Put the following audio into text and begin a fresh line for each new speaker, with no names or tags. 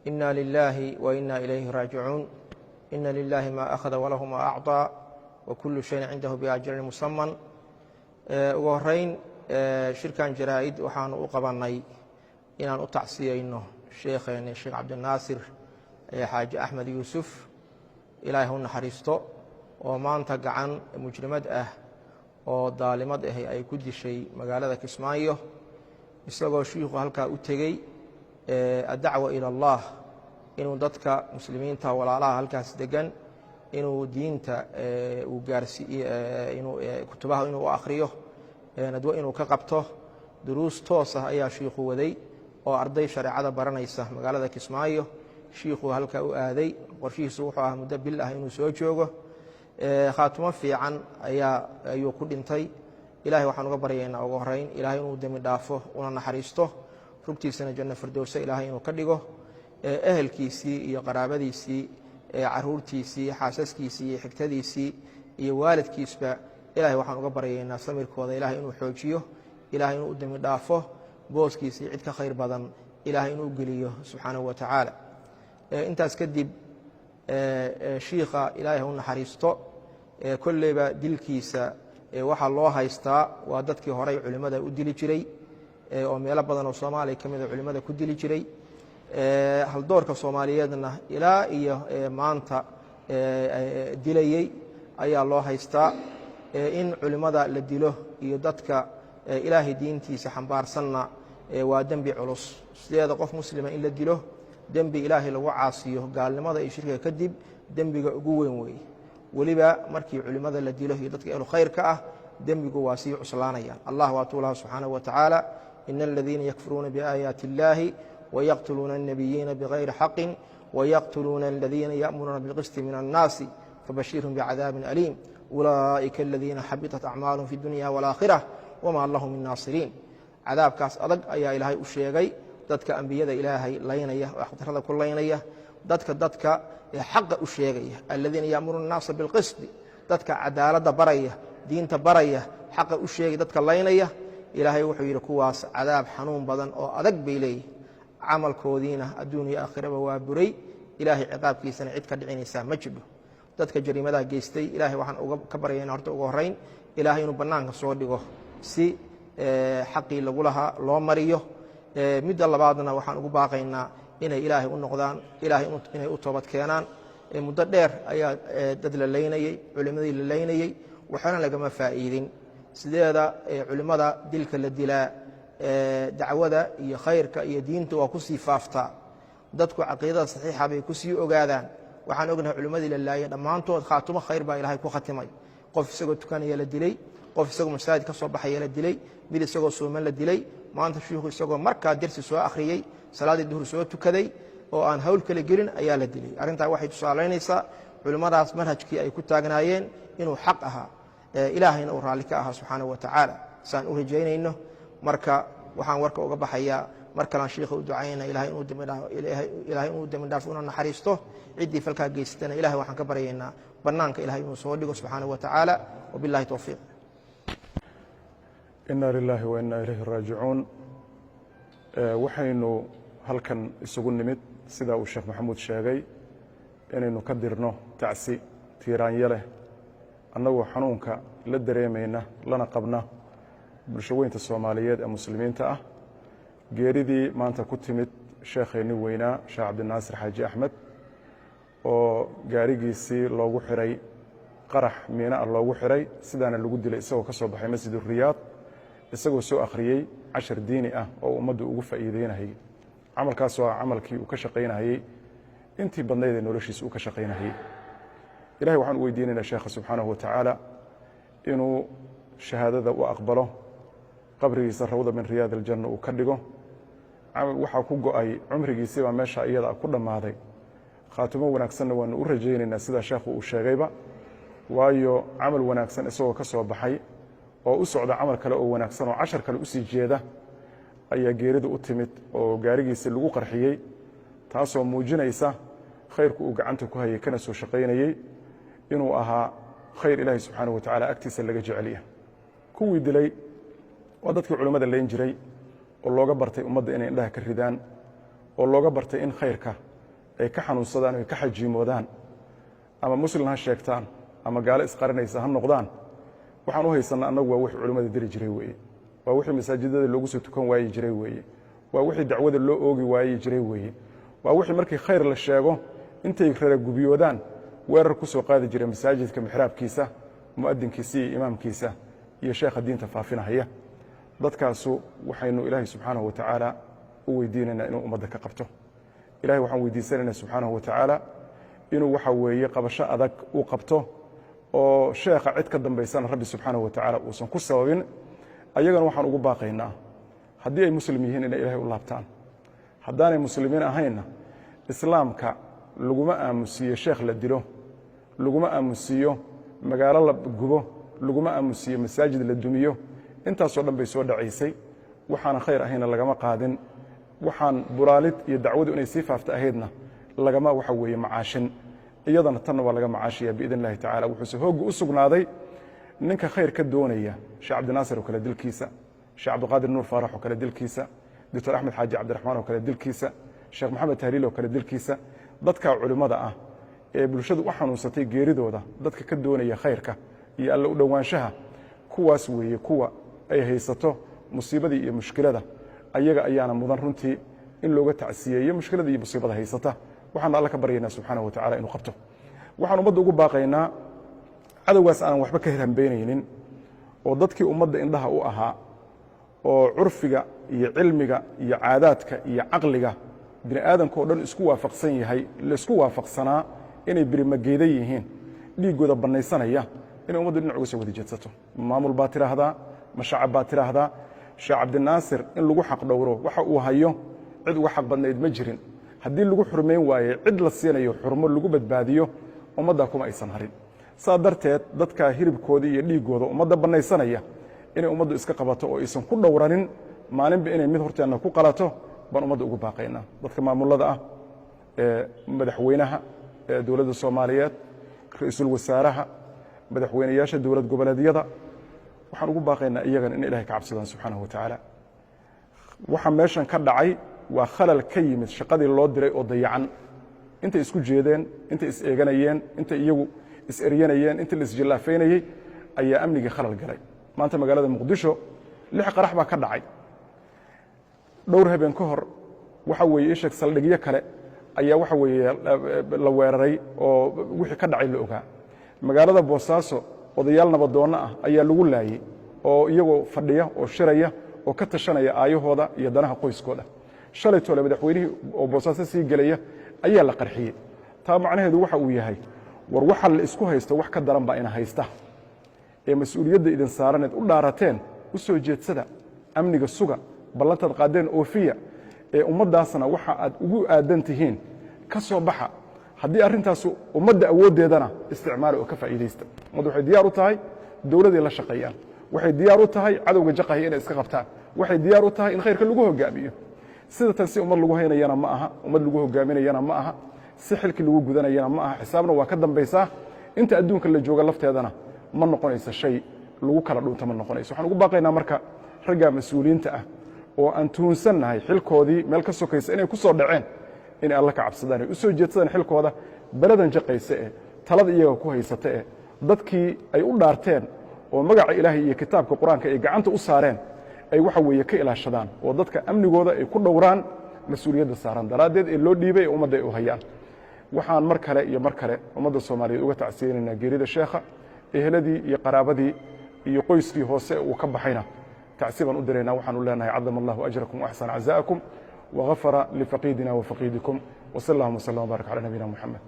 إنا لله وإنا إليه راجعون إن لله ما أخذ وله ما أعطى وكل شيء عنده بأجل مسمى ugu horeyn shirkan jaraa'id waxaan u qabanay inaan u tacsiyeyno sheekheena Sheekh Cabdinaasir Xaaji Axmed Yuusuf Ilaahay u naxariisto oo maanta gacan mujrimad ah oo daalimad ah ay ku dishay magaalada Kismaayo isagoo sheekhu halka u tagay ad'awa ila Allah inuu dadka muslimiinta walaalaha halkaas degan inuu diinta uu gaarsiiyo inuu kutubaha inuu akhriyo nadwa inuu ka qabto duruus toos ah ayaa sheekhu waday oo arday shariicada baranaysa magaalada Kismaayo sheekhu halka u aaday qorshihiisu wuxuu ahaa muddo bil ah inuu soo joogo khaatimo fiican ayuu ku dhintay ilaahay waxaan uga baryaynaa ugu horeyn ilaahay inuu dami dhaafo una naxariisto rugtiisana janno firdowsa ilaahay inuu ka dhigo ehelkiisii iyo qaraabadiisii caruurtiisii xaasaskiisii iyo xigtadiisii iyo waalidkiisba ilaahay waxaan uga baryaynaa samirkooda ilaahay inuu xoojiyo ilaahay inuu dami dhaafo booskiisii cid ka khayr badan ilaahay inuu geliyo subxaanahu wa tacaala intaas kadib shiikha ilaahay u naxariisto kolleyba dilkiisa waxaa loo haystaa waa dadkii horey culimmada u dili jiray oo meelo badan oo Soomaaliya ka mid ah culimmada ku dili jiray haldoorka Soomaaliyeedna ilaa iyo maanta dilayay ayaa loo haystaa in culimmada la dilo iyo dadka ilaahay diintiisa xambaarsanna waa dembi culus sideeda qof muslima in la dilo dembi ilaahay lagu caasiyo gaalnimada iyo shirkiga kadib dembiga ugu weyn weeye weliba markii culimmada la dilo iyo dadka ahlu khayrka ah dembigu waa sii cuslaanayaan allah waa tuulaha subxaanahu wa tacaala ina aladiina yakfuruuna biaayaati illaahi wayaqtuluuna الnabiyiina bغayri xaqin wayaqtuluuna aladiina ya'muruuna bilqisti min annaasi fabashirhum bicadaabin aliim ulaa'ika aladiina xabitat acmaalum fi dunya wاlaakhirة wma lahum min naasiriin cadaabkaas adag ayaa ilaahay u sheegay dadka ambiyada ilaahay laynaya oo xaqdarrada ku laynaya dadka xaqa u sheegaya aladiina ya'muruuna الnaasa bilqisti dadka cadaaladda baraya diinta baraya xaqa u sheegay dadka laynaya ilaahay wuxuu yidhi kuwaas cadaab xanuun badan oo adag bay leeyihin camalkoodiina adduun iyo aakhiraba waa buray ilaahay ciqaabkiisana cid ka dhicinaysaa ma jiro dadka jariimadaha geystay ilaahay waxaan ka baryaynaa horta ugu horrayn ilaahay inuu bannaanka soo dhigo si xaqii lagu lahaa loo mariyo midda labaadna waxaan ugu baaqaynaa inay ilaahay u noqdaan ilaahay inay u toobad keenaan muddo dheer ayaa dad la laynayey culimmadii la laynayey waxaana lagama faa'iidin sideeda culimmada dilka la dilaa dacwada iyo khayrka iyo diinta waa ku sii faaftaa dadku caqiidada saxiixa bay ku sii ogaadaan waxaan ognahay culimmadii la laayay dhammaantood khaatumo khayr baa ilaahay ku khatimay qof isagoo tukanaya la dilay qof isagoo masaajid ka soo baxaya la dilay mid isagoo sooman la dilay maanta shiikhu isagoo markaa dersi soo akhriyey salaaddii duhur soo tukaday oo aan hawl kale gelin ayaa la dilay arrintaa waxay tusaalaynaysaa culimmadaas manhajkii ay ku taagnaayeen inuu xaq ahaa ilaahayna uu raalli ka ahaa subxaanahu wa tacaala saan u rajaynayno marka waxaan warka uga baxayaa mar kalaan shiikha u ducaynayna ilaahay inuu dembi dhaafo una naxariisto ciddii falkaa geysatana ilahay waxaan ka baryaynaa bannaanka ilahay inuu soo dhigo subxaanahu wa tacaala wabillahi towfiiq
ina lilahi wa ina ilayhi raajicuun waxaynu halkan isugu nimid sida uu sheekh maxamuud sheegay inaynu ka dirno tacsi tiiraanyo leh annagoo xanuunka la dareemayna lana qabna bulsho weynta Soomaaliyeed ee muslimiinta ah geeridii maanta ku timid sheekheeni weynaa Sheekh Cabdinaasir Xaaji Axmed oo gaarigiisii loogu xiray qarax miina ah loogu xiray sidaana lagu dilay isagoo ka soo baxay masjid Riyaad isagoo soo akhriyay cashar diini ah oo ummaddu ugu faa'iideynayay camalkaas waa camalkii uu ka shaqaynayay intii badnayd ee noloshiisa uu ka shaqaynayay ilaahay waxaan u weydiinaynaa sheekha subxaanahu wa tacaala inuu shahaadada u aqbalo qabrigiisa rawda min riyaad aljanna uu ka dhigo waxaa ku go'ay cumrigiisii baa meesha iyada ku dhammaaday khaatimo wanaagsanna waanu u rajaynaynaa sida sheekhu uu sheegayba waayo camal wanaagsan isagoo ka soo baxay oo u socda camal kale oo wanaagsan oo cashar kale u sii jeeda ayaa geeridu u timid oo gaarigiisii lagu qarxiyey taasoo muujinaysa khayrku uu gacanta ku hayay kana soo shaqaynayey inuu ahaa khayr ilaahay subxaanahu wa tacaala agtiisa laga jecel yahay kuwii dilay waa dadkii culimmada layn jiray oo looga bartay ummadda inay indhaha ka ridaan oo looga bartay in khayrka ay ka xanuunsadaan ay ka xajiimoodaan ama muslim ha sheegtaan ama gaalo isqarinaysa ha noqdaan waxaan u haysanaa annagu waa wixii culimmada diri jiray weeye waa wixii masaajidada loogu soo tukan waayi jiray weeye waa wixii dacwada loo oogi waayi jiray weeye waa wixii markii khayr la sheego intay raragubiyoodaan weerar ku soo qaadi jiray masaajidka mixraabkiisa mu'adinkiisa iyo imaamkiisa iyo sheekha diinta faafinahaya dadkaasu waxaynu ilaahay subxaanahu wa tacaala u weydiinaynaa inuu ummadda ka qabto ilahay waxaan weydiisanaynaa subxaanahu wa tacaala inuu waxa weeye qabasho adag u qabto oo sheekha cid ka dambaysana rabbi subxaanahu wa tacaala uusan ku sababin ayagana waxaan ugu baaqaynaa haddii ay muslim yihiin inay ilaahay u laabtaan haddaanay muslimiin ahaynna islaamka laguma aamusiiyo sheekh la dilo laguma aamusiiyo magaalo la gubo laguma aamusiiyo masaajid la dumiyo intaasoo dhan bay soo dhacaysay waxaana khayr ahayna lagama qaadin waxaan buraalid iyo dacwadu inay sii faafta ahaydna lagama waxa weeye macaashin iyadana tanna waa laga macaashaya biidn illahi tacala wuxuuse hoogga u sugnaaday ninka khayr ka doonaya sheekh cabdinaasir oo kale dilkiisa sheekh cabdiqaadir nuur faarax oo kale dilkiisa doctor axmed xaaji cabdiraxmaan oo kale dilkiisa sheekh maxamed tahliil oo kale dilkiisa dadka culimmada ah ee bulshadu u xanuunsatay geeridooda dadka ka doonaya khayrka iyo alla u dhowaanshaha kuwaas weeye kuwa ay haysato musiibadii iyo mushkilada ayaga ayaana mudan runtii in looga tacsiyeeyo mushkilada iyo musiibada haysata waxaanu alla ka baryaynaa subxaanahu wa tacala inuu qabto waxaan ummadda ugu baaqaynaa cadowgaas aanan waxba ka hirhambeynaynin oo dadkii ummadda indhaha u ahaa oo curfiga iyo cilmiga iyo caadaadka iyo caqliga bini aadamka oo dhan isku waafaqsan yahay laisku waafaqsanaa inay birimageeda yihiin dhiiggooda bannaysanaya inay ummaddu dhinac uga soo wada jeedsato maamul baa tiraahdaa ma shacab baa tiraahdaa sheekh cabdinaasir in lagu xaq dhowro waxa uu hayo cid uga xaq badnayd ma jirin haddii lagu xurmayn waaye cid la siinayo xurmo lagu badbaadiyo ummaddaa kuma aysan harin saa darteed dadka hiribkooda iyo dhiiggooda ummadda bannaysanaya inay ummaddu iska qabato oo aysan ku dhowranin maalinba inay mid horteenna ku qalato baan ummadda ugu baaqaynaa dadka maamulada ah ee madaxweynaha ee dowladda soomaaliyeed ra-iisul wasaaraha madaxweynayaasha dowlad goboleedyada waxaan ugu baaqaynaa iyagana in ilahay ka cabsadaan subxaanahu wa tacaala waxa meeshan ka dhacay waa khalal ka yimid shaqadii loo diray oo dayacan intay isku jeedeen intay is eeganayeen intay iyagu is eryanayeen intii la isjillaafaynayey ayaa amnigii khalal galay maanta magaalada muqdisho 6 qarax baa ka dhacay dhowr habeen ka hor waxa weeye ishak saldhigyo kale ayaa waxa weeye la weeraray oo wixii ka dhacay la ogaa magaalada boosaaso odayaal nabadoonna ah ayaa lagu laayey oo iyagoo fadhiya oo shiraya oo ka tashanaya aayahooda iyo danaha qoyskooda shalay tole madaxweynihii oo boosaaso sii gelaya ayaa la qarxiyey taa macnaheedu waxa uu yahay war waxa la isku haysto wax ka daran baa ina haysta ee mas'uuliyadda idin saaraneed u dhaarateen u soo jeedsada amniga suga ballantaad qaadeen oofiya ee ummaddaasna waxa aad ugu aadan tihiin ka soo baxa haddii arrintaas ummadda awooddeedana isticmaala oo ka faa'iidaysta ummaddu waxay diyaar u tahay dowladay la shaqeeyaan waxay diyaar u tahay cadowga jaqaya inay iska qabtaan waxay diyaar u tahay in khayrka lagu hogaamiyo sida tan si ummad lagu haynayana ma aha ummad lagu hogaaminayana ma aha si xilkii lagu gudanayana ma aha xisaabna waa ka dambaysaa inta adduunka la jooga lafteedana ma noqonayso shay lagu kala dhunta ma noqonayso waxaan ugu baaqaynaa marka ragga mas'uuliyiinta ah oo aan tuhunsannahay xilkoodii meel ka sokaysa inay ku soo dhaceen inay alla ka cabsadaan ay u soo jeedsadaan xilkooda baladan jaqaysa ee talada iyaga ku haysata ee dadkii ay u dhaarteen oo magaca ilaahay iyo kitaabka qur-aanka ay gacanta u saareen ay waxa weeye ka ilaashadaan oo dadka amnigooda ay ku dhowraan mas-uuliyadda saaran daraaddeed ee loo dhiibay ee ummadda ay u hayaan waxaan mar kale iyo mar kale ummadda soomaaliyeed uga tacsiyeynaynaa geerida sheekha eheladii iyo qaraabadii iyo qoyskii hoose uu ka baxayna tacsi baan u diraynaa waxaanu leenahay cadama allahu ajrakum waaxsana cazaakum wagafara lifaqiidina wafaqiidikum wasal allahuma wslam wbaarak cala nabiyina muxamed